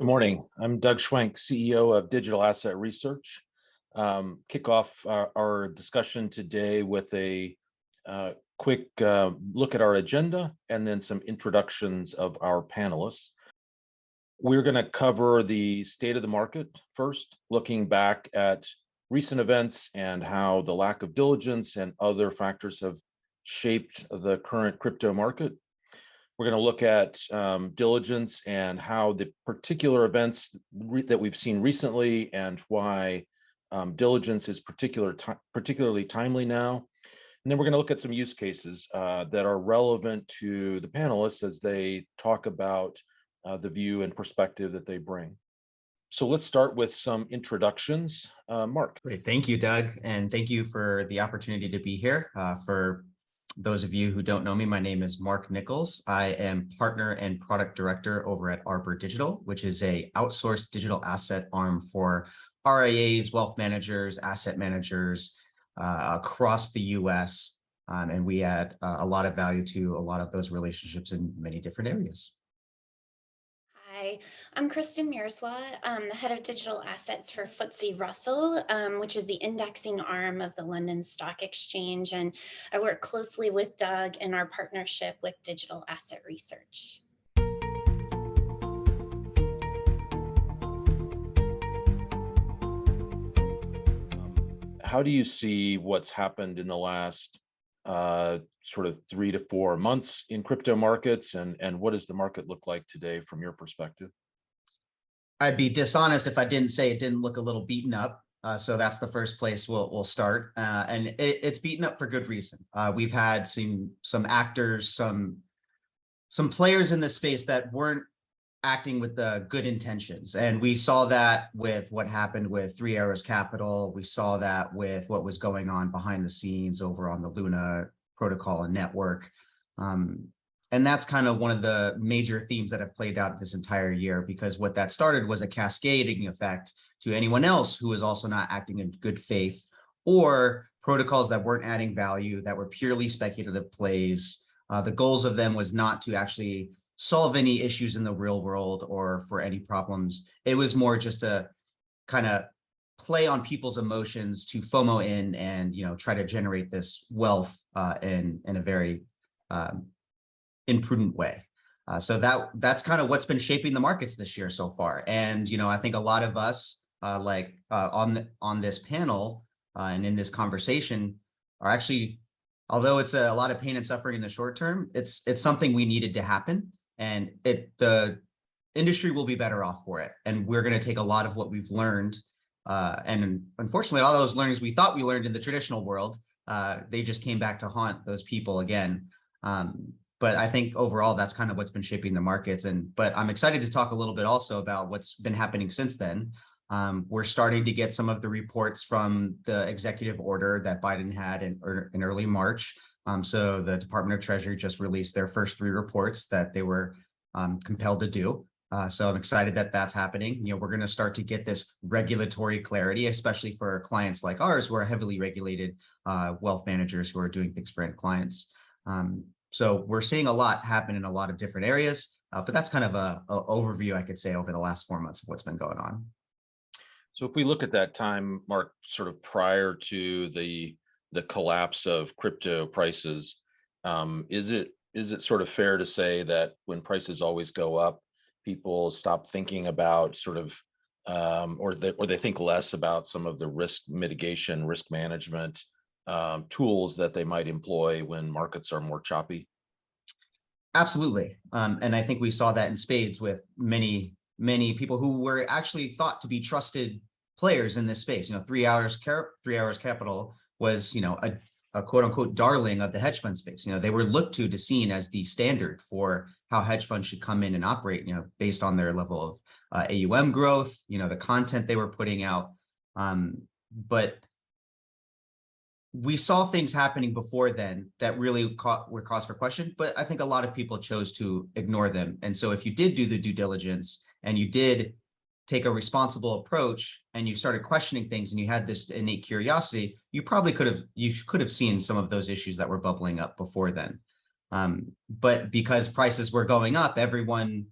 Good morning. I'm Doug Schwenk, CEO of Digital Asset Research. Kick off our discussion today with a quick look at our agenda and then some introductions of our panelists. We're going to cover the state of the market first, looking back at recent events and how the lack of diligence and other factors have shaped the current crypto market. We're going to look at diligence and how the particular events that we've seen recently and why diligence is particularly timely now. And then we're going to look at some use cases that are relevant to the panelists as they talk about the view and perspective that they bring. So let's start with some introductions. Marc. Great. Thank you, Doug. And thank you for the opportunity to be here. For those of you who don't know me, my name is Marc Nichols. I am partner and product director over at Arbor Digital, which is a outsourced digital asset arm for RIAs, wealth managers, asset managers across the US. And we add a lot of value to a lot of those relationships in many different areas. Hi, I'm Kristen Mierzwa. I'm the head of digital assets for FTSE Russell, which is the indexing arm of the London Stock Exchange. And I work closely with Doug in our partnership with Digital Asset Research. How do you see what's happened in the last sort of 3 to 4 months in crypto markets, and what does the market look like today from your perspective? I'd be dishonest if I didn't say it didn't look a little beaten up. So that's the first place we'll start. And it's beaten up for good reason. We've had some actors, some players in this space that weren't acting with the good intentions. And we saw that with what happened with 3 Arrows Capital. We saw that with what was going on behind the scenes over on the Luna protocol and network. And that's kind of one of the major themes that have played out this entire year, because what that started was a cascading effect to anyone else who was also not acting in good faith, or protocols that weren't adding value, that were purely speculative plays. The goals of them was not to actually solve any issues in the real world or for any problems. It was more just a kind of play on people's emotions to FOMO in and try to generate this wealth in a very imprudent way. So that's kind of what's been shaping the markets this year so far. And I think a lot of us on this panel and in this conversation are actually, although it's a lot of pain and suffering in the short term, it's something we needed to happen. And the industry will be better off for it. And we're going to take a lot of what we've learned. And unfortunately, all those learnings we thought we learned in the traditional world, they just came back to haunt those people again. But I think overall, that's kind of what's been shaping the markets. But I'm excited to talk a little bit also about what's been happening since then. We're starting to get some of the reports from the executive order that Biden had in early March. So the Department of Treasury just released their first 3 reports that they were compelled to do. So I'm excited that that's happening. We're going to start to get this regulatory clarity, especially for clients like ours who are heavily regulated wealth managers who are doing things for end clients. So we're seeing a lot happen in a lot of different areas, but that's kind of a overview, I could say, over the last 4 months of what's been going on. So if we look at that time, Marc, sort of prior to the collapse of crypto prices, is it sort of fair to say that when prices always go up, people stop thinking about sort of or they think less about some of the risk mitigation, risk management tools that they might employ when markets are more choppy? Absolutely. And I think we saw that in spades with many people who were actually thought to be trusted players in this space. 3 Arrows Capital was, a quote unquote darling of the hedge fund space. They were looked to seen as the standard for how hedge funds should come in and operate, based on their level of AUM growth, the content they were putting out. But we saw things happening before then that really were cause for question, but I think a lot of people chose to ignore them. And so if you did do the due diligence and you did take a responsible approach and you started questioning things and you had this innate curiosity, you probably could have seen some of those issues that were bubbling up before then. But because prices were going up, everyone,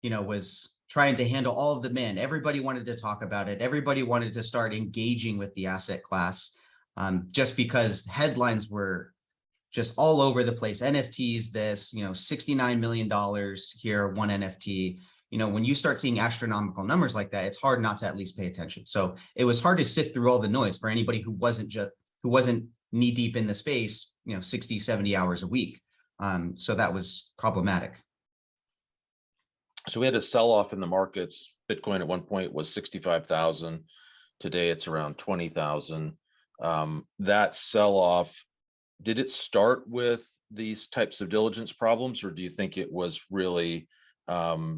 was trying to handle all of the demand. Everybody wanted to talk about it. Everybody wanted to start engaging with the asset class, just because headlines were just all over the place. NFTs, this, $69 million here, one NFT. When you start seeing astronomical numbers like that, it's hard not to at least pay attention. So it was hard to sift through all the noise for anybody who wasn't knee deep in the space, 60, 70 hours a week. So that was problematic. So we had a sell-off in the markets. Bitcoin at one point was 65,000. Today it's around 20,000. That sell-off, did it start with these types of diligence problems, or do you think it was really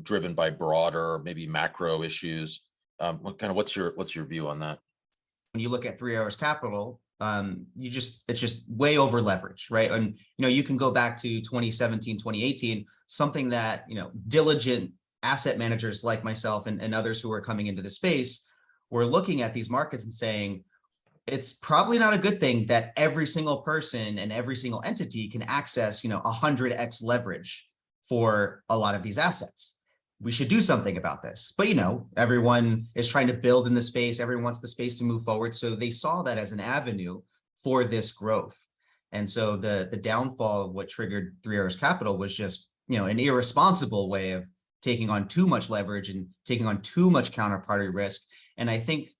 driven by broader, maybe macro issues? What's your view on that? When you look at 3 Arrows Capital, it's just way over leveraged, right? And you can go back to 2017, 2018, something that diligent asset managers like myself and others who are coming into the space were looking at these markets and saying, it's probably not a good thing that every single person and every single entity can access 100x leverage for a lot of these assets. We should do something about this. But everyone is trying to build in the space. Everyone wants the space to move forward. So they saw that as an avenue for this growth. And so the downfall of what triggered 3 Arrows Capital was just an irresponsible way of taking on too much leverage and taking on too much counterparty risk. And I think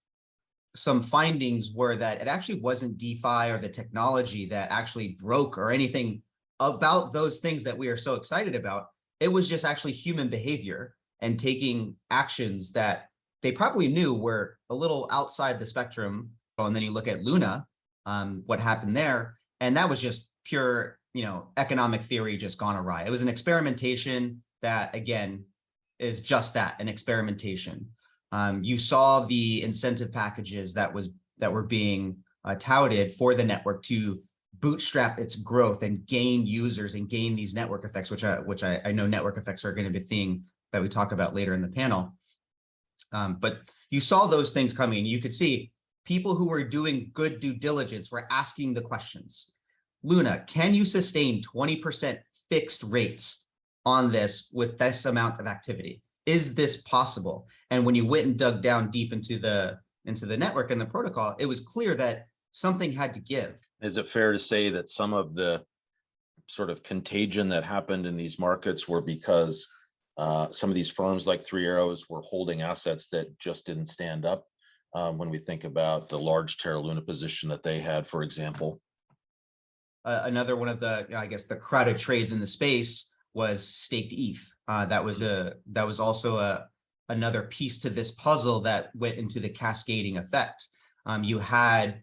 some findings were that it actually wasn't DeFi or the technology that actually broke or anything about those things that we are so excited about. It was just actually human behavior and taking actions that they probably knew were a little outside the spectrum. And then you look at Luna, what happened there, and that was just pure, economic theory just gone awry. It was an experimentation that, again, is just that, an experimentation. You saw the incentive packages that were being touted for the network to bootstrap its growth and gain users and gain these network effects, which I know network effects are going to be a thing that we talk about later in the panel. But you saw those things coming. You could see people who were doing good due diligence were asking the questions. Luna, can you sustain 20% fixed rates on this with this amount of activity? Is this possible? And when you went and dug down deep into the network and the protocol, it was clear that something had to give. Is it fair to say that some of the sort of contagion that happened in these markets were because some of these firms like 3 Arrows were holding assets that just didn't stand up? When we think about the large Terra Luna position that they had, for example. Another one of the, I guess, the crowded trades in the space was staked ETH. That was also another piece to this puzzle that went into the cascading effect. You had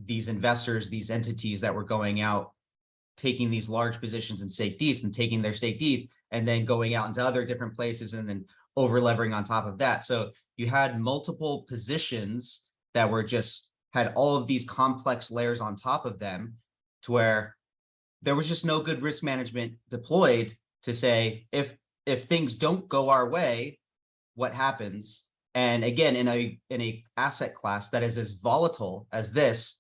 these investors, these entities that were going out, taking these large positions in staked ETH and taking their staked ETH and then going out into other different places and then over levering on top of that. So you had multiple positions that were just had all of these complex layers on top of them, to where there was just no good risk management deployed to say, if things don't go our way, what happens? And again, in a asset class that is as volatile as this,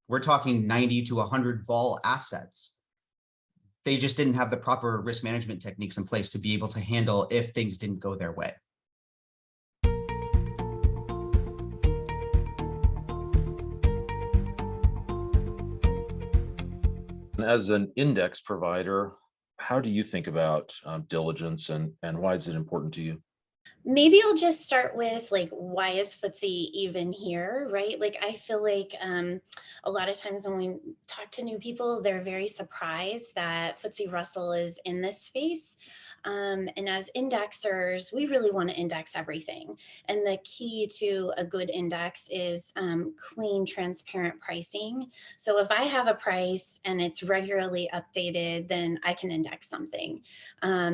we're talking 90 to 100 vol assets. They just didn't have the proper risk management techniques in place to be able to handle if things didn't go their way. As an index provider, how do you think about diligence and why is it important to you? Maybe I'll just start with why is FTSE even here, right? I feel like a lot of times when we talk to new people, they're very surprised that FTSE Russell is in this space. And as indexers, we really want to index everything. And the key to a good index is clean, transparent pricing. So if I have a price and it's regularly updated, then I can index something.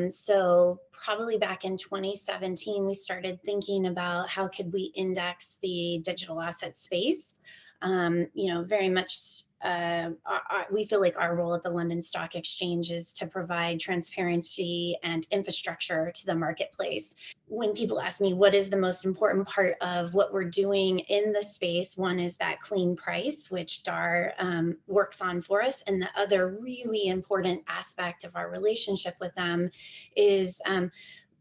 So probably back in 2017, we started thinking about how could we index the digital asset space. Very much we feel like our role at the London Stock Exchange is to provide transparency and infrastructure to the marketplace. When people ask me what is the most important part of what we're doing in the space, one is that clean price, which DAR works on for us. And the other really important aspect of our relationship with them is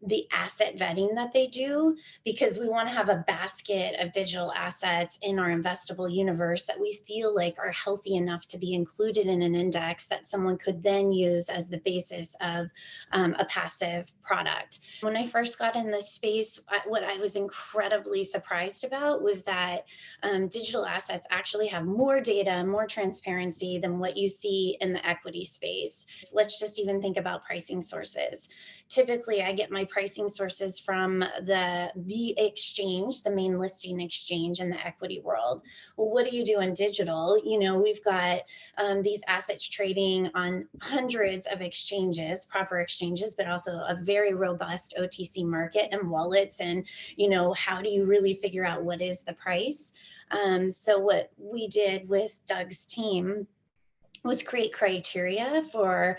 the asset vetting that they do, because we want to have a basket of digital assets in our investable universe that we feel like are healthy enough to be included in an index that someone could then use as the basis of a passive product. When I first got in this space, what I was incredibly surprised about was that digital assets actually have more data, more transparency than what you see in the equity space. Let's just even think about pricing sources. Typically, I get my pricing sources from the exchange, the main listing exchange in the equity world. Well, what do you do in digital? You know, we've got these assets trading on hundreds of exchanges, proper exchanges, but also a very robust OTC market and wallets. And, you know, how do you really figure out what is the price? So what we did with Doug's team was create criteria for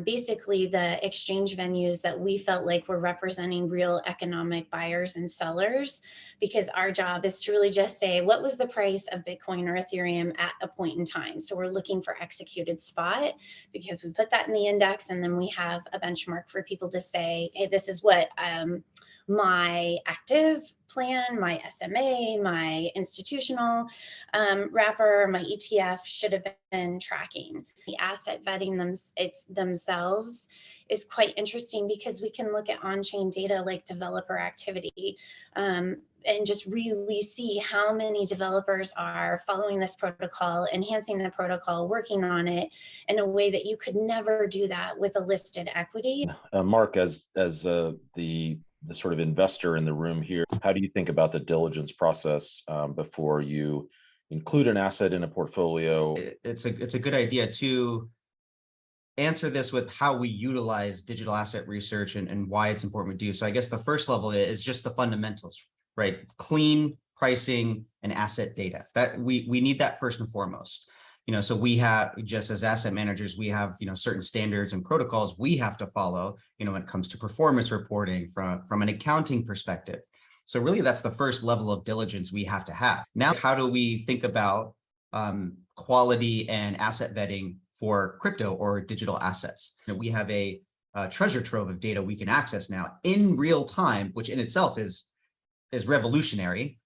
basically the exchange venues that we felt like were representing real economic buyers and sellers, because our job is to really just say, what was the price of Bitcoin or Ethereum at a point in time? So we're looking for executed spot, because we put that in the index, and then we have a benchmark for people to say, hey, this is what my active plan, my SMA, my institutional wrapper, my ETF should have been tracking. The asset vetting themselves is quite interesting, because we can look at on-chain data like developer activity and just really see how many developers are following this protocol, enhancing the protocol, working on it in a way that you could never do that with a listed equity. Marc, as the sort of investor in the room here, how do you think about the diligence process before you include an asset in a portfolio? It's a good idea to answer this with how we utilize digital asset research and why it's important to do. So I guess the first level is just the fundamentals, right? Clean pricing and asset data. That we need that first and foremost. You know, so we have, just as asset managers, we have, you know, certain standards and protocols we have to follow, you know, when it comes to performance reporting from an accounting perspective. So really, that's the first level of diligence we have to have. Now, how do we think about quality and asset vetting for crypto or digital assets? You know, we have a treasure trove of data we can access now in real time, which in itself is revolutionary.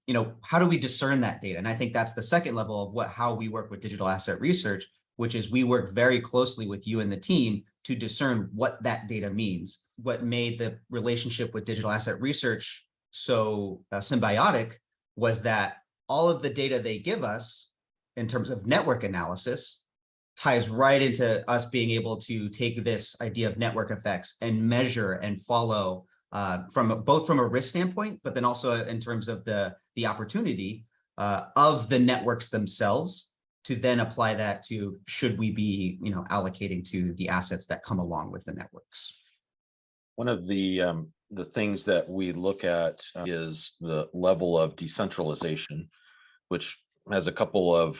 You know, how do we discern that data? And I think that's the second level of how we work with digital asset research, which is we work very closely with you and the team to discern what that data means. What made the relationship with digital asset research so symbiotic was that all of the data they give us in terms of network analysis ties right into us being able to take this idea of network effects and measure and follow both from a risk standpoint, but then also in terms of the opportunity of the networks themselves, to then apply that to, should we be, you know, allocating to the assets that come along with the networks. One of the things that we look at is the level of decentralization, which has a couple of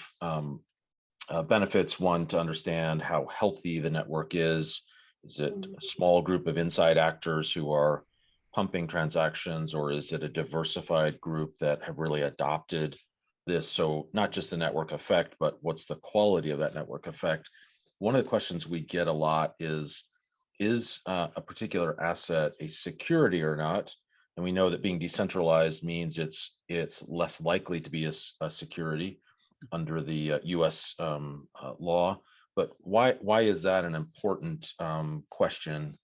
benefits. One, to understand how healthy the network is. Is it a small group of inside actors who are pumping transactions, or is it a diversified group that have really adopted this? So not just the network effect, but what's the quality of that network effect? One of the questions we get a lot is a particular asset a security or not? And we know that being decentralized means it's less likely to be a security under the US law. But why is that an important question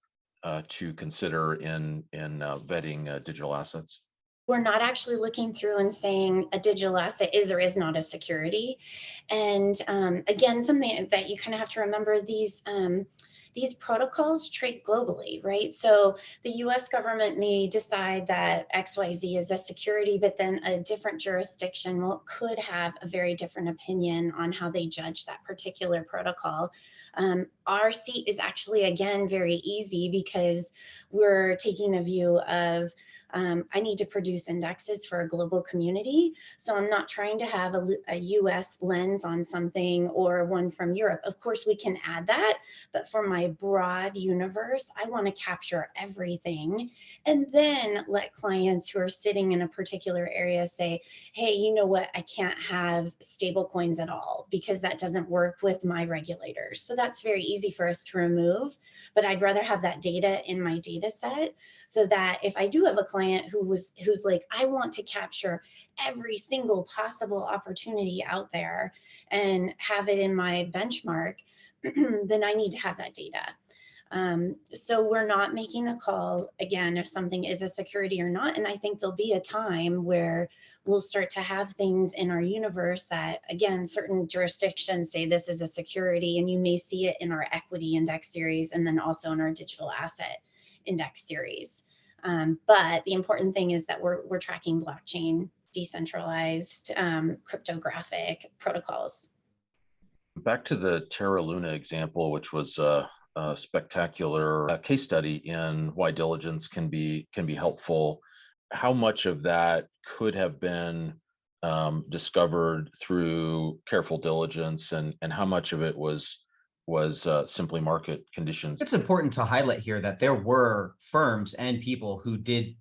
to consider in vetting digital assets? We're not actually looking through and saying a digital asset is or is not a security. And again, something that you kind of have to remember, these protocols trade globally, right? So the US government may decide that XYZ is a security, but then a different jurisdiction could have a very different opinion on how they judge that particular protocol. Our seat is actually, again, very easy, because we're taking a view of I need to produce indexes for a global community. So I'm not trying to have a US lens on something or one from Europe. Of course, we can add that, but for my my broad universe, I want to capture everything, and then let clients who are sitting in a particular area say, hey, you know what, I can't have stable coins at all because that doesn't work with my regulators. So that's very easy for us to remove, but I'd rather have that data in my data set so that if I do have a client who's like, I want to capture every single possible opportunity out there and have it in my benchmark, then I need to have that data. So we're not making a call again if something is a security or not. And I think there'll be a time where we'll start to have things in our universe that, again, certain jurisdictions say this is a security, and you may see it in our equity index series and then also in our digital asset index series. But the important thing is that we're tracking blockchain, decentralized, cryptographic protocols. Back to the Terra Luna example, which was a spectacular case study in why diligence can be helpful. How much of that could have been discovered through careful diligence, and how much of it was simply market conditions? It's important to highlight here that there were firms and people who did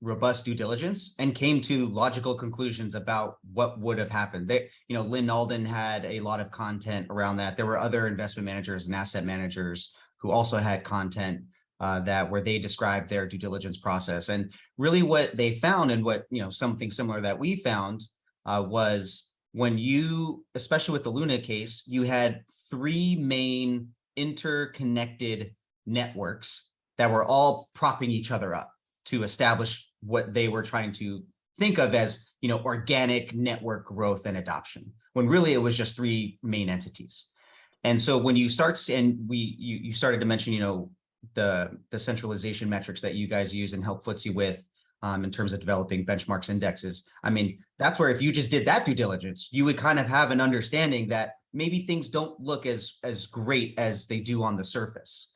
robust due diligence and came to logical conclusions about what would have happened. They, Lynn Alden had a lot of content around that. There were other investment managers and asset managers who also had content where they described their due diligence process. And really what they found, and what, something similar that we found was when you, especially with the Luna case, you had three main interconnected networks that were all propping each other up to establish what they were trying to think of as, organic network growth and adoption, when really it was just three main entities. And so when you start, and you started to mention, the centralization metrics that you guys use and help FTSE with in terms of developing benchmarks indexes. I mean, that's where if you just did that due diligence, you would kind of have an understanding that maybe things don't look as great as they do on the surface.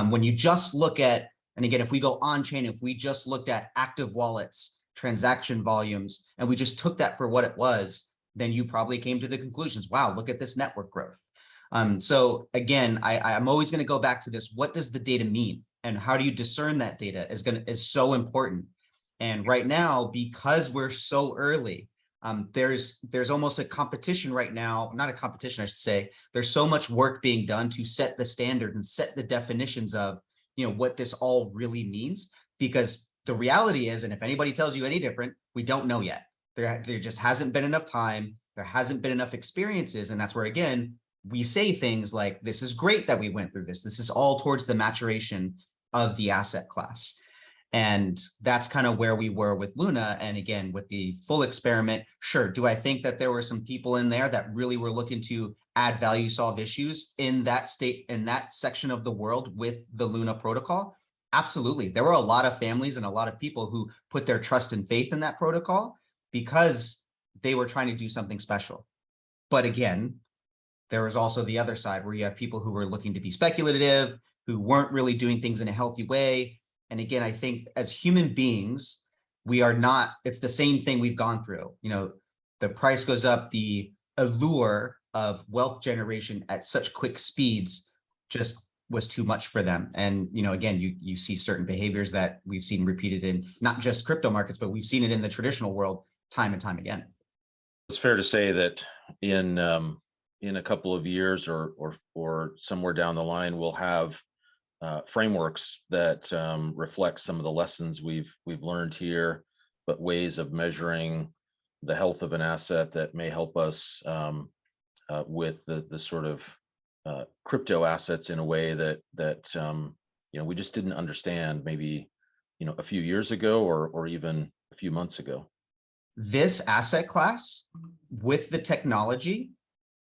When you just look at, and again, if we go on chain, if we just looked at active wallets, transaction volumes, and we just took that for what it was, then you probably came to the conclusions, wow, look at this network growth. So again, I'm always going to go back to this. What does the data mean? And how do you discern that data is so important. And right now, because we're so early, there's almost a competition right now, not a competition, I should say. There's so much work being done to set the standard and set the definitions of, what this all really means, because the reality is, and if anybody tells you any different, we don't know yet. There just hasn't been enough time. There hasn't been enough experiences. And that's where, again, we say things like, this is great that we went through this. This is all towards the maturation of the asset class. And that's kind of where we were with Luna. And again, with the full experiment, sure. Do I think that there were some people in there that really were looking to add value, solve issues in that state, in that section of the world with the Luna protocol? Absolutely. There were a lot of families and a lot of people who put their trust and faith in that protocol because they were trying to do something special. But again, there was also the other side where you have people who were looking to be speculative, who weren't really doing things in a healthy way. And again, I think as human beings, we are not, it's the same thing we've gone through. The price goes up, the allure of wealth generation at such quick speeds just was too much for them. And, again, you see certain behaviors that we've seen repeated in not just crypto markets, but we've seen it in the traditional world time and time again. It's fair to say that in a couple of years or somewhere down the line, we'll have frameworks that reflect some of the lessons we've learned here, but ways of measuring the health of an asset that may help us with the sort of crypto assets in a way that we just didn't understand maybe a few years ago or even a few months ago. This asset class with the technology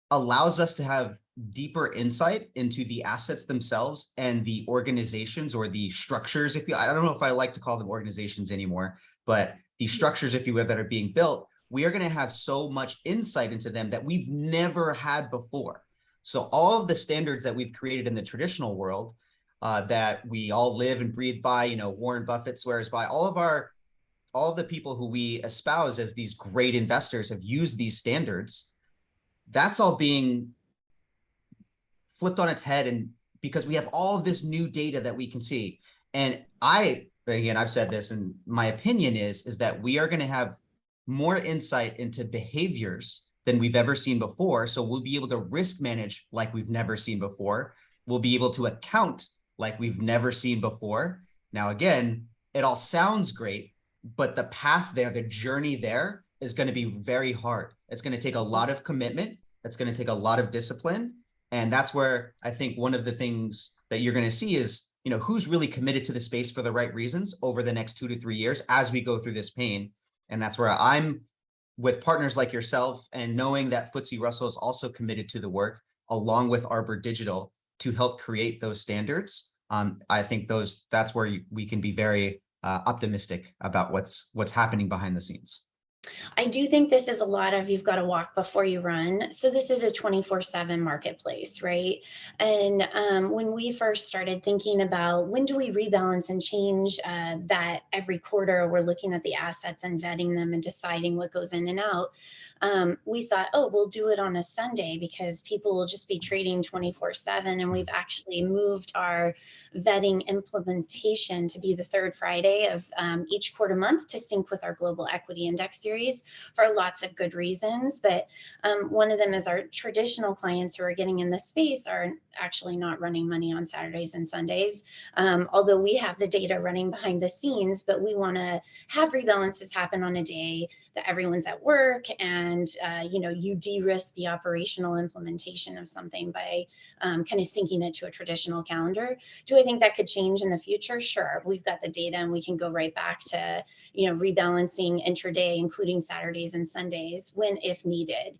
allows us to have deeper insight into the assets themselves and the organizations or the structures, I don't know if I like to call them organizations anymore, but the structures, if you will, that are being built, we are going to have so much insight into them that we've never had before. So all of the standards that we've created in the traditional world that we all live and breathe by, Warren Buffett swears by, all of the people who we espouse as these great investors have used these standards. That's all being flipped on its head and because we have all of this new data that we can see. And again, I've said this, and my opinion is that we are going to have more insight into behaviors than we've ever seen before. So we'll be able to risk manage like we've never seen before. We'll be able to account like we've never seen before. Now, again, it all sounds great, but the path there, the journey there is going to be very hard. It's going to take a lot of commitment. It's going to take a lot of discipline. And that's where I think one of the things that you're going to see is, who's really committed to the space for the right reasons over the next 2 to 3 years as we go through this pain. And that's where I'm with partners like yourself, and knowing that FTSE Russell is also committed to the work along with Arbor Digital to help create those standards. I think that's where we can be very optimistic about what's happening behind the scenes. I do think this is a lot of you've got to walk before you run. So this is a 24/7 marketplace, right? And when we first started thinking about when do we rebalance and change that every quarter, we're looking at the assets and vetting them and deciding what goes in and out. We thought, oh, we'll do it on a Sunday because people will just be trading 24/7. And we've actually moved our vetting implementation to be the third Friday of each quarter month to sync with our global equity index series for lots of good reasons. But one of them is our traditional clients who are getting in this space are actually not running money on Saturdays and Sundays. Although we have the data running behind the scenes, but we want to have rebalances happen on a day that everyone's at work, and you de-risk the operational implementation of something by kind of syncing it to a traditional calendar. Do I think that could change in the future? Sure. We've got the data and we can go right back to rebalancing intraday, including Saturdays and Sundays if needed.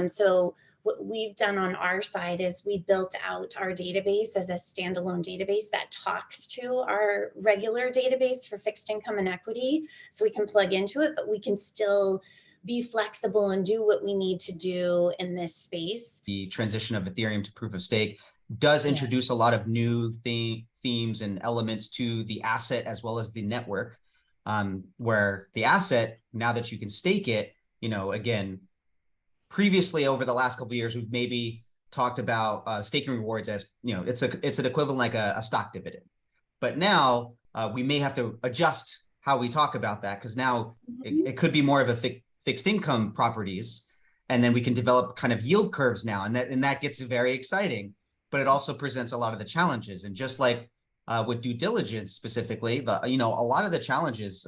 So what we've done on our side is we built out our database as a standalone database that talks to our regular database for fixed income and equity. So we can plug into it, but we can still be flexible and do what we need to do in this space. The transition of Ethereum to proof of stake does introduce a lot of new themes and elements to the asset as well as the network, where the asset, now that you can stake it, again, previously over the last couple of years, we've maybe talked about staking rewards as, it's an equivalent like a stock dividend. But now we may have to adjust how we talk about that, because now it could be more of a fixed income properties, and then we can develop kind of yield curves now, and that gets very exciting. But it also presents a lot of the challenges, and just like with due diligence specifically, a lot of the challenges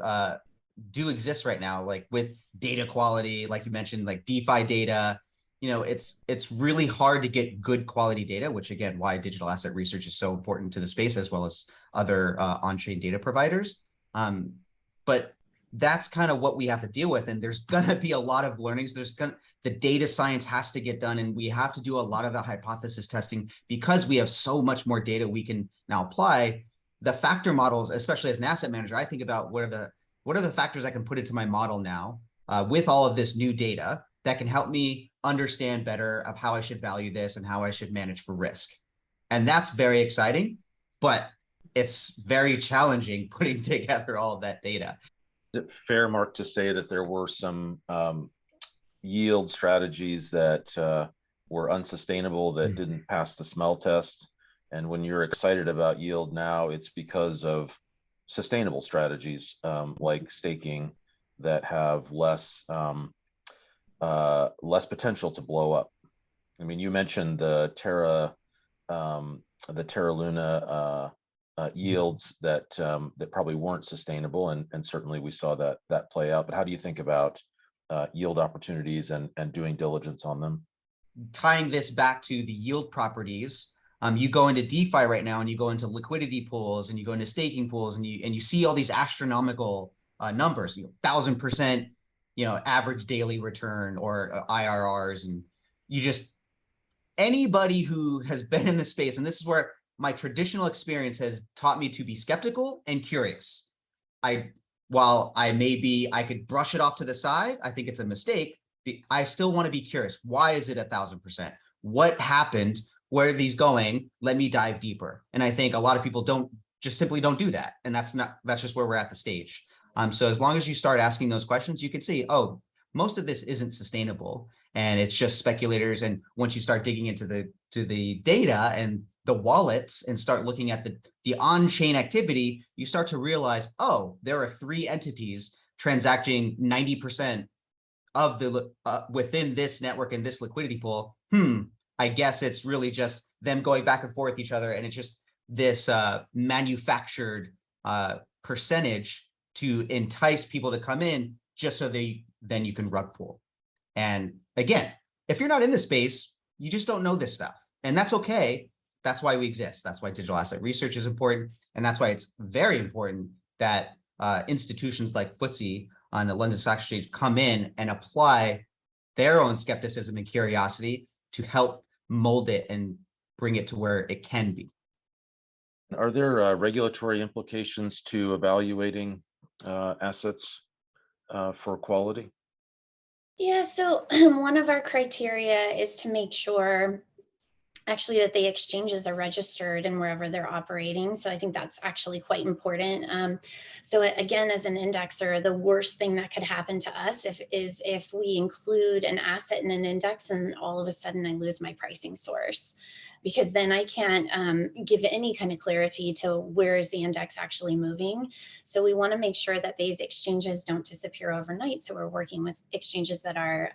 do exist right now, like with data quality, like you mentioned, like DeFi data. It's really hard to get good quality data, which again, why digital asset research is so important to the space as well as other on-chain data providers. But that's kind of what we have to deal with. And there's going to be a lot of learnings. The data science has to get done. And we have to do a lot of the hypothesis testing because we have so much more data we can now apply. The factor models, especially as an asset manager, I think about what are the factors I can put into my model now with all of this new data that can help me understand better of how I should value this and how I should manage for risk. And that's very exciting, but it's very challenging putting together all of that data. Is it fair, Marc, to say that there were some yield strategies that were unsustainable, that didn't pass the smell test? And when you're excited about yield now, it's because of sustainable strategies like staking that have less potential to blow up. I mean, you mentioned the Terra Luna yields that probably weren't sustainable, and certainly we saw that play out. But how do you think about yield opportunities and doing diligence on them? Tying this back to the yield properties, you go into DeFi right now, and you go into liquidity pools, and you go into staking pools, and you see all these astronomical numbers, 1,000%, average daily return or IRRs, and anybody who has been in the space, and this is where my traditional experience has taught me to be skeptical and curious. While I could brush it off to the side, I think it's a mistake. I still want to be curious. Why is it 1,000%? What happened? Where are these going? Let me dive deeper. And I think a lot of people simply don't do that. And that's just where we're at the stage. So as long as you start asking those questions, you can see, oh, most of this isn't sustainable and it's just speculators. And once you start digging into the data and the wallets and start looking at the on-chain activity, you start to realize, oh, there are 3 entities transacting 90% of the within this network and this liquidity pool. I guess it's really just them going back and forth with each other, and it's just this manufactured percentage to entice people to come in, just so then you can rug pull. And again, if you're not in the space, you just don't know this stuff, and that's okay. That's why we exist. That's why digital asset research is important, and that's why it's very important that institutions like FTSE on the London Stock Exchange come in and apply their own skepticism and curiosity to help mold it and bring it to where it can be. Are there regulatory implications to evaluating assets for quality? Yeah, so one of our criteria is to make sure actually that the exchanges are registered and wherever they're operating. So I think that's actually quite important. So again, as an indexer, the worst thing that could happen to us is if we include an asset in an index and all of a sudden I lose my pricing source, because then I can't give any kind of clarity to where is the index actually moving. So we want to make sure that these exchanges don't disappear overnight. So we're working with exchanges that are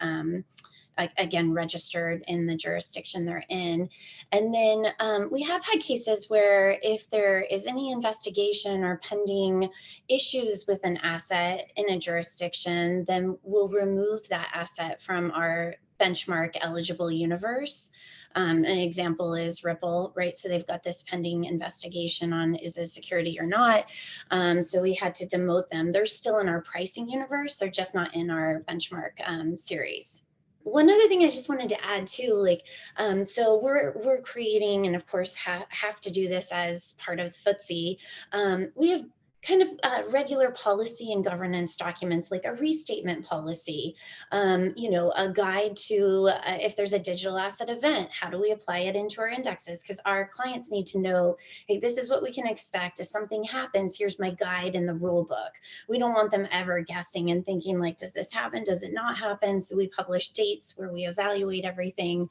again, registered in the jurisdiction they're in. And then we have had cases where if there is any investigation or pending issues with an asset in a jurisdiction, then we'll remove that asset from our benchmark eligible universe. An example is Ripple, right? So they've got this pending investigation on is it a security or not. So we had to demote them. They're still in our pricing universe. They're just not in our benchmark series. One other thing I just wanted to add too, like, so we're creating, and of course have to do this as part of FTSE. We have kind of regular policy and governance documents, like a restatement policy, a guide to if there's a digital asset event, how do we apply it into our indexes? Because our clients need to know, hey, this is what we can expect. If something happens, here's my guide in the rule book. We don't want them ever guessing and thinking like, does this happen? Does it not happen? So we publish dates where we evaluate everything.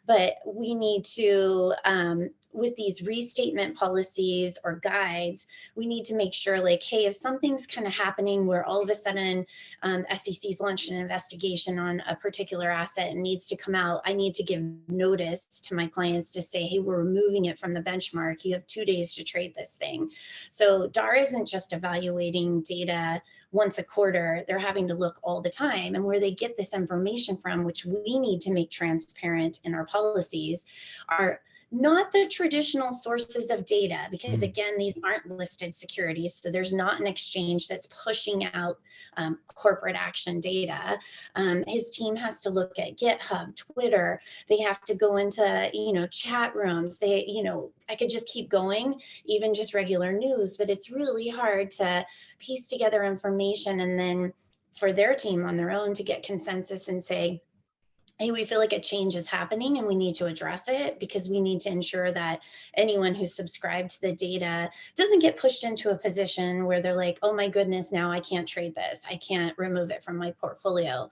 But we need to, with these restatement policies or guides, we need to make sure like, hey, if something's kind of happening where all of a sudden SEC's launched an investigation on a particular asset and needs to come out, I need to give notice to my clients to say, hey, we're removing it from the benchmark. You have 2 days to trade this thing. So DAR isn't just evaluating data once a quarter. They're having to look all the time, and where they get this information from, which we need to make transparent in our policies, are not the traditional sources of data, because again, these aren't listed securities. So there's not an exchange that's pushing out corporate action data. His team has to look at GitHub, Twitter. They have to go into, chat rooms. I could just keep going, even just regular news, but it's really hard to piece together information and then for their team on their own to get consensus and say, hey, we feel like a change is happening and we need to address it, because we need to ensure that anyone who's subscribed to the data doesn't get pushed into a position where they're like, oh my goodness, now I can't trade this. I can't remove it from my portfolio.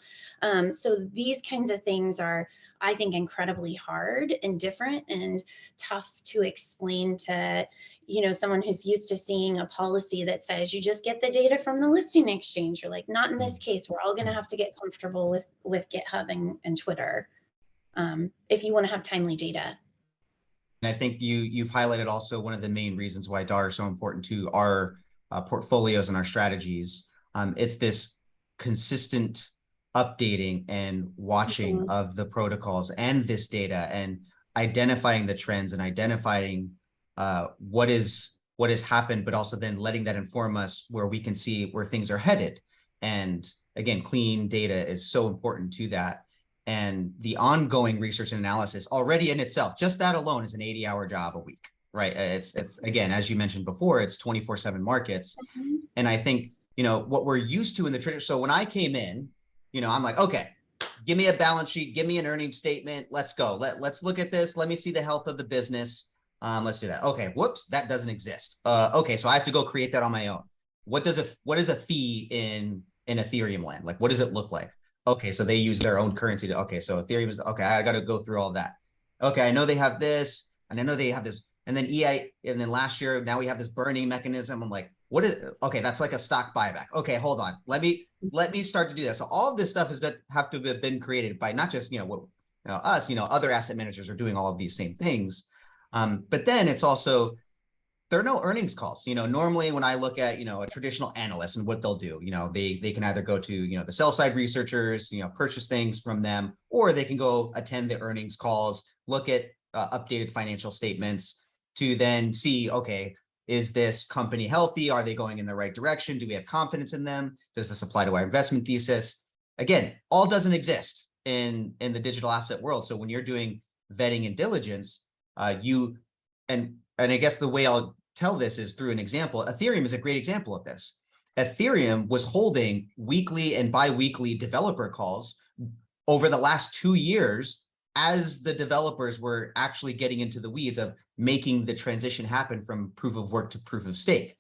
So these kinds of things are, I think, incredibly hard and different and tough to explain to someone who's used to seeing a policy that says you just get the data from the listing exchange. You're like, not in this case. We're all going to have to get comfortable with GitHub and Twitter if you want to have timely data. And I think you've highlighted also one of the main reasons why DAR is so important to our portfolios and our strategies. It's this consistent updating and watching of the protocols and this data and identifying the trends and identifying what has happened, but also then letting that inform us where we can see where things are headed. And again, clean data is so important to that. And the ongoing research and analysis already in itself, just that alone is an 80-hour job a week, right? It's again, as you mentioned before, it's 24/7 markets. And I think, what we're used to in the tradition. So when I came in, I'm like, okay, give me a balance sheet, give me an earnings statement. Let's go. Let's look at this. Let me see the health of the business. Let's do that. Okay. Whoops. That doesn't exist. Okay. So I have to go create that on my own. What is a fee in Ethereum land? Like, what does it look like? Okay. So they use their own currency okay. So Ethereum is, okay. I got to go through all that. Okay. I know they have this. And I know they have this, and then EI, and then last year, now we have this burning mechanism. I'm like, what is, okay, that's like a stock buyback. Okay, hold on. Let me start to do that. So all of this stuff have to have been created by not just, us, other asset managers are doing all of these same things. But then it's also, there are no earnings calls. Normally when I look at, a traditional analyst and what they'll do, they can either go to, the sell side researchers, purchase things from them, or they can go attend the earnings calls, look at updated financial statements to then see, okay, is this company healthy? Are they going in the right direction? Do we have confidence in them? Does this apply to our investment thesis? Again, all doesn't exist in the digital asset world. So when you're doing vetting and diligence, and I guess the way I'll tell this is through an example. Ethereum is a great example of this. Ethereum was holding weekly and bi-weekly developer calls over the last 2 years as the developers were actually getting into the weeds of making the transition happen from proof of work to proof of stake.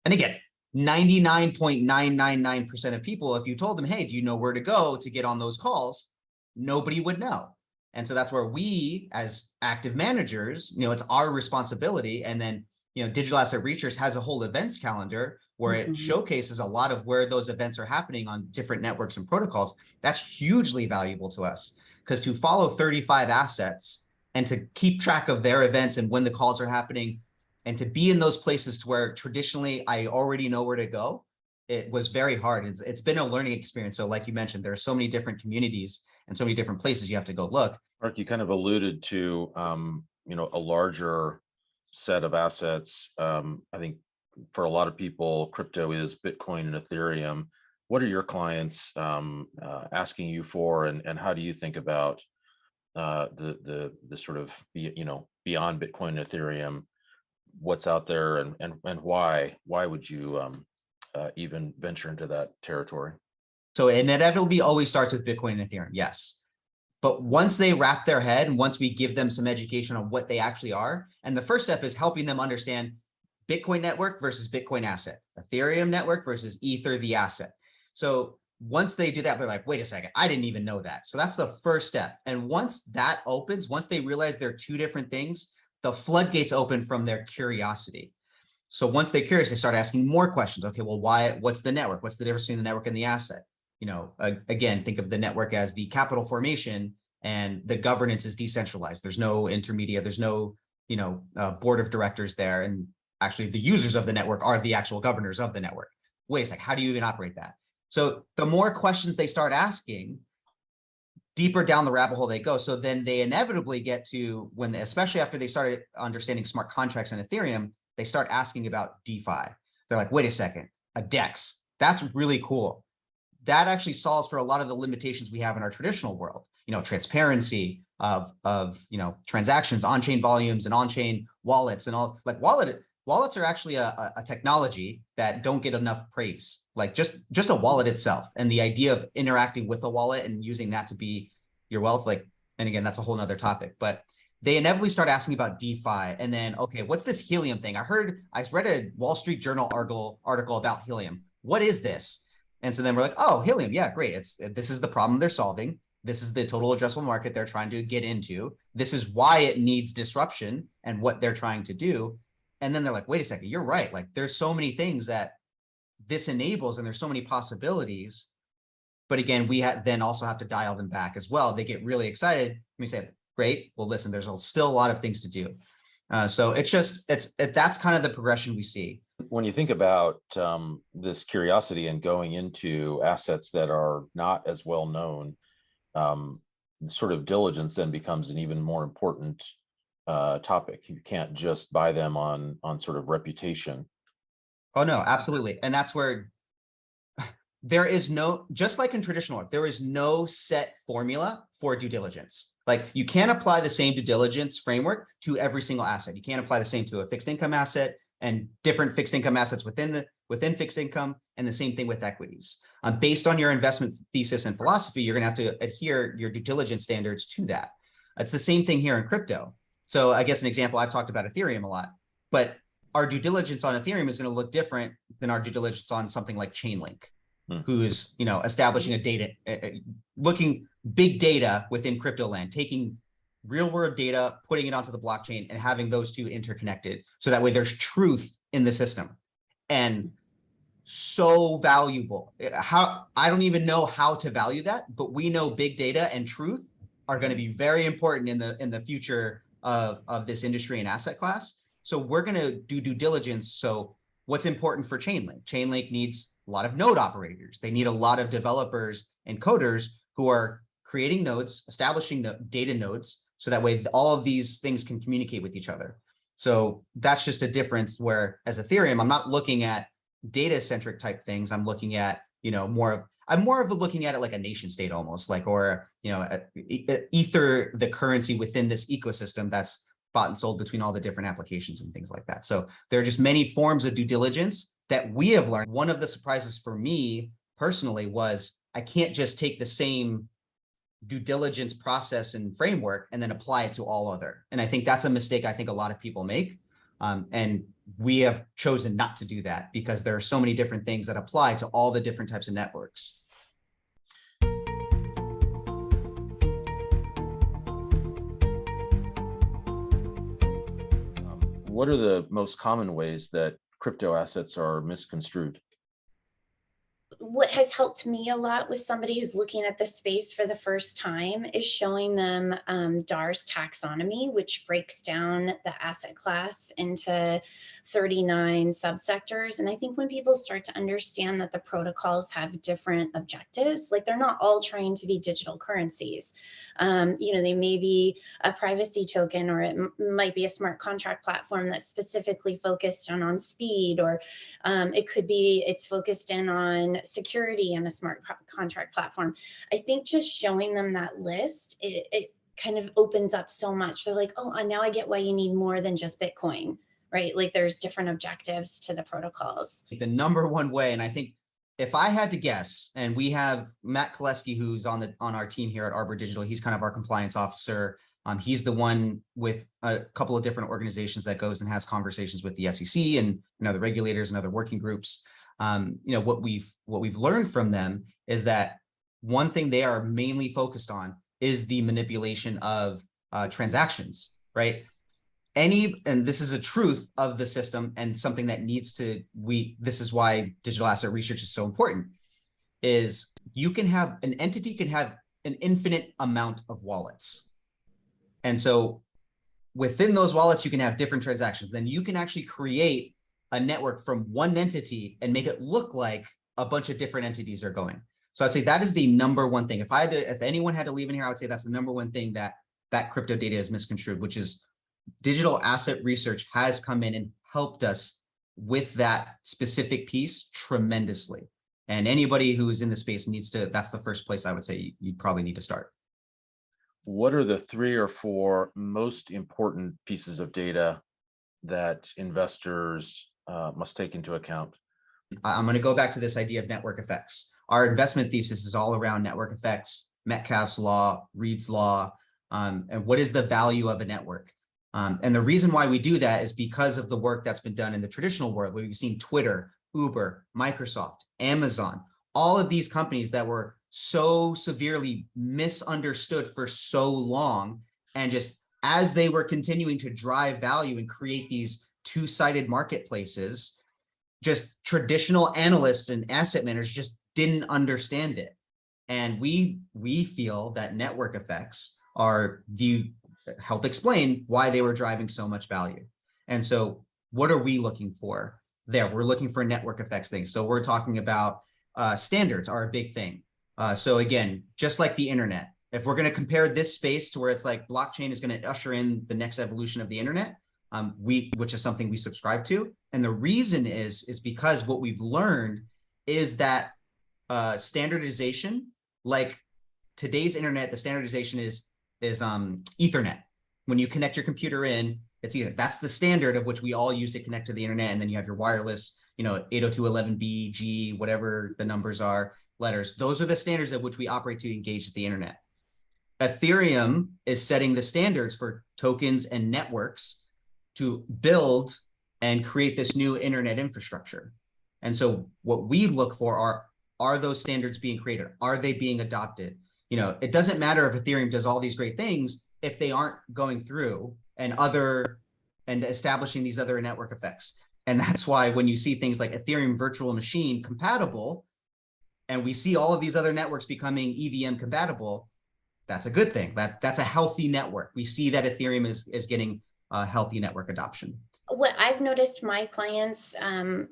And again, 99.999% of people, if you told them, hey, do you know where to go to get on those calls? Nobody would know. And so that's where we, as active managers, it's our responsibility. And then, Digital Asset Research has a whole events calendar where it showcases a lot of where those events are happening on different networks and protocols. That's hugely valuable to us, because to follow 35 assets and to keep track of their events and when the calls are happening, and to be in those places to where traditionally I already know where to go, it was very hard. It's been a learning experience. So like you mentioned, there are so many different communities and so many different places you have to go look. Mark, you kind of alluded to, a larger set of assets. I think for a lot of people, crypto is Bitcoin and Ethereum. What are your clients asking you for, and how do you think about the sort of, beyond Bitcoin and Ethereum, what's out there, and why would you even venture into that territory? So it inevitably always starts with Bitcoin and Ethereum, yes. But once they wrap their head and once we give them some education on what they actually are, and the first step is helping them understand Bitcoin network versus Bitcoin asset, Ethereum network versus Ether, the asset. So once they do that, they're like, wait a second, I didn't even know that. So that's the first step. And once that opens, once they realize they're two different things, the floodgates open from their curiosity. So once they're curious, they start asking more questions. Okay, well, what's the network? What's the difference between the network and the asset? Again, think of the network as the capital formation, and the governance is decentralized. There's no intermediate, there's no, board of directors there. And actually the users of the network are the actual governors of the network. Wait a sec, how do you even operate that? So the more questions they start asking, deeper down the rabbit hole they go. So then they inevitably get to especially after they started understanding smart contracts and Ethereum, they start asking about DeFi. They're like, wait a second, a DEX, that's really cool. That actually solves for a lot of the limitations we have in our traditional world, transparency of transactions, on-chain volumes and on-chain wallets and all. Like wallets are actually a technology that don't get enough praise. Like just a wallet itself, and the idea of interacting with a wallet and using that to be your wealth. And again, that's a whole nother topic, but they inevitably start asking about DeFi. And then, okay, what's this helium thing? I read a Wall Street Journal article about helium. What is this? And so then we're like, oh, helium, yeah, great. This is the problem they're solving. This is the total addressable market they're trying to get into. This is why it needs disruption and what they're trying to do. And then they're like, wait a second, you're right. Like there's so many things that this enables, and there's so many possibilities. But again, we then also have to dial them back as well. They get really excited. And we say, great, well, listen, there's still a lot of things to do. So that's kind of the progression we see. When you think about this curiosity and going into assets that are not as well known, sort of diligence then becomes an even more important topic. You can't just buy them on sort of reputation. Oh no, absolutely. And that's where there is just like in traditional work, there is no set formula for due diligence. Like you can't apply the same due diligence framework to every single asset. You can't apply the same to a fixed income asset and different fixed income assets within fixed income, and the same thing with equities. Based on your investment thesis and philosophy, you're gonna have to adhere your due diligence standards to that. It's the same thing here in crypto. So I guess an example, I've talked about Ethereum a lot, but our due diligence on Ethereum is going to look different than our due diligence on something like Chainlink, who's establishing looking big data within crypto land, taking real world data, putting it onto the blockchain and having those two interconnected. So that way there's truth in the system. And so valuable. How, I don't even know how to value that, but we know big data and truth are going to be very important in the future of this industry and asset class. So we're going to do due diligence. So what's important for Chainlink? Chainlink needs a lot of node operators. They need a lot of developers and coders who are creating nodes, establishing data nodes, so that way all of these things can communicate with each other. So that's just a difference where as Ethereum, I'm not looking at data centric type things. I'm looking at, I'm more of looking at it like a nation state almost, like, or, Ether, the currency within this ecosystem that's bought and sold between all the different applications and things like that. So there are just many forms of due diligence that we have learned. One of the surprises for me personally was I can't just take the same due diligence process and framework and then apply it to all other. And I think that's a mistake I think a lot of people make. And we have chosen not to do that because there are so many different things that apply to all the different types of networks. What are the most common ways that crypto assets are misconstrued? What has helped me a lot with somebody who's looking at the space for the first time is showing them DAR's taxonomy, which breaks down the asset class into 39 subsectors. And I think when people start to understand that the protocols have different objectives, like they're not all trying to be digital currencies. They may be a privacy token, or it might be a smart contract platform that's specifically focused on speed, or it could be it's focused in on security and a smart contract platform. I think just showing them that list, it kind of opens up so much. They're like, oh, now I get why you need more than just Bitcoin, right? Like there's different objectives to the protocols. The number one way, and I think if I had to guess, and we have Matt Koleski, who's on our team here at Arbor Digital, he's kind of our compliance officer. He's the one with a couple of different organizations that goes and has conversations with the SEC and the regulators and other working groups. What we've learned from them is that one thing they are mainly focused on is the manipulation of transactions, right? And this is a truth of the system and something that needs to, this is why digital asset research is so important, is an entity can have an infinite amount of wallets. And so within those wallets, you can have different transactions. Then you can actually create a network from one entity and make it look like a bunch of different entities are going. So I'd say that is the number one thing. If anyone had to leave in here, I would say that's the number one thing that crypto data is misconstrued, which is digital asset research has come in and helped us with that specific piece tremendously. And anybody who's in the space that's the first place I would say you probably need to start. What are the 3 or 4 most important pieces of data that investors must take into account? I'm going to go back to this idea of network effects. Our investment thesis is all around network effects, Metcalfe's law, Reed's law, and what is the value of a network. And the reason why we do that is because of the work that's been done in the traditional world, where we've seen Twitter, Uber, Microsoft, Amazon, all of these companies that were so severely misunderstood for so long, and just as they were continuing to drive value and create these two-sided marketplaces, just traditional analysts and asset managers just didn't understand it. And we feel that network effects help explain why they were driving so much value. And so what are we looking for there? We're looking for network effects things. So we're talking about standards are a big thing. So again, just like the internet, if we're going to compare this space to where it's like blockchain is going to usher in the next evolution of the internet, which is something we subscribe to. And the reason is because what we've learned is that standardization, like today's internet, the standardization is Ethernet. When you connect your computer in, it's Ethernet. That's the standard of which we all use to connect to the internet. And then you have your wireless, 802.11b, G, whatever the numbers are, letters. Those are the standards at which we operate to engage the internet. Ethereum is setting the standards for tokens and networks to build and create this new internet infrastructure. And so what we look for are those standards being created? Are they being adopted? It doesn't matter if Ethereum does all these great things if they aren't going through and establishing these other network effects. And that's why when you see things like Ethereum virtual machine compatible, and we see all of these other networks becoming EVM compatible, that's a good thing. That's a healthy network. We see that Ethereum is getting healthy network adoption. What I've noticed my clients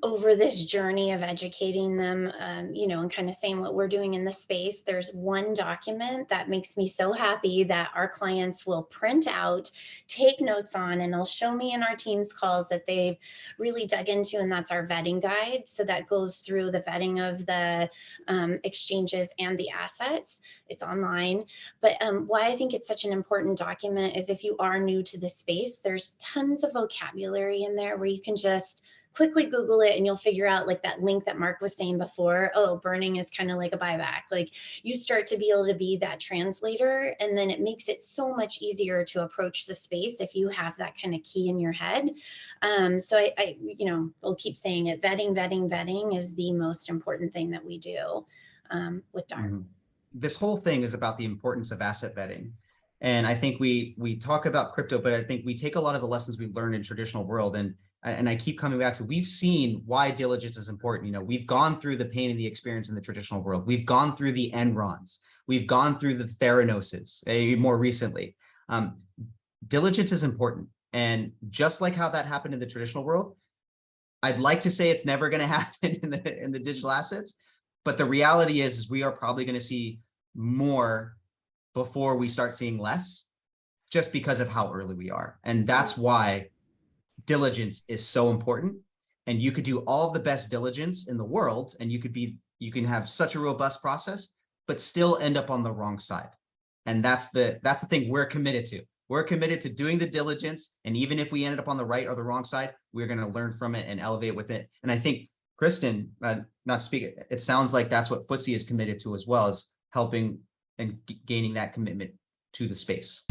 over this journey of educating them, and kind of saying what we're doing in the space, there's one document that makes me so happy that our clients will print out, take notes on, and they'll show me in our team's calls that they've really dug into, and that's our vetting guide. So that goes through the vetting of the exchanges and the assets. It's online. But why I think it's such an important document is if you are new to the space, there's tons of vocabulary in there where you can just quickly Google it and you'll figure out, like that link that Mark was saying before, oh, burning is kind of like a buyback. Like you start to be able to be that translator, and then it makes it so much easier to approach the space if you have that kind of key in your head. So I will keep saying it, vetting is the most important thing that we do with DART. Mm-hmm. This whole thing is about the importance of asset vetting. And I think we talk about crypto, but I think we take a lot of the lessons we've learned in traditional world. And I keep coming back to, we've seen why diligence is important. We've gone through the pain and the experience in the traditional world. We've gone through the Enrons. We've gone through the Theranoses more recently. Diligence is important. And just like how that happened in the traditional world, I'd like to say it's never going to happen in the digital assets. But the reality is we are probably going to see more before we start seeing less, just because of how early we are. And that's why diligence is so important. And you could do all of the best diligence in the world, and you can have such a robust process, but still end up on the wrong side. And that's the thing we're committed to. We're committed to doing the diligence. And even if we ended up on the right or the wrong side, we're going to learn from it and elevate with it. And I think, Kristen, not to speak, it sounds like that's what FTSE is committed to as well, as helping and gaining that commitment to the space.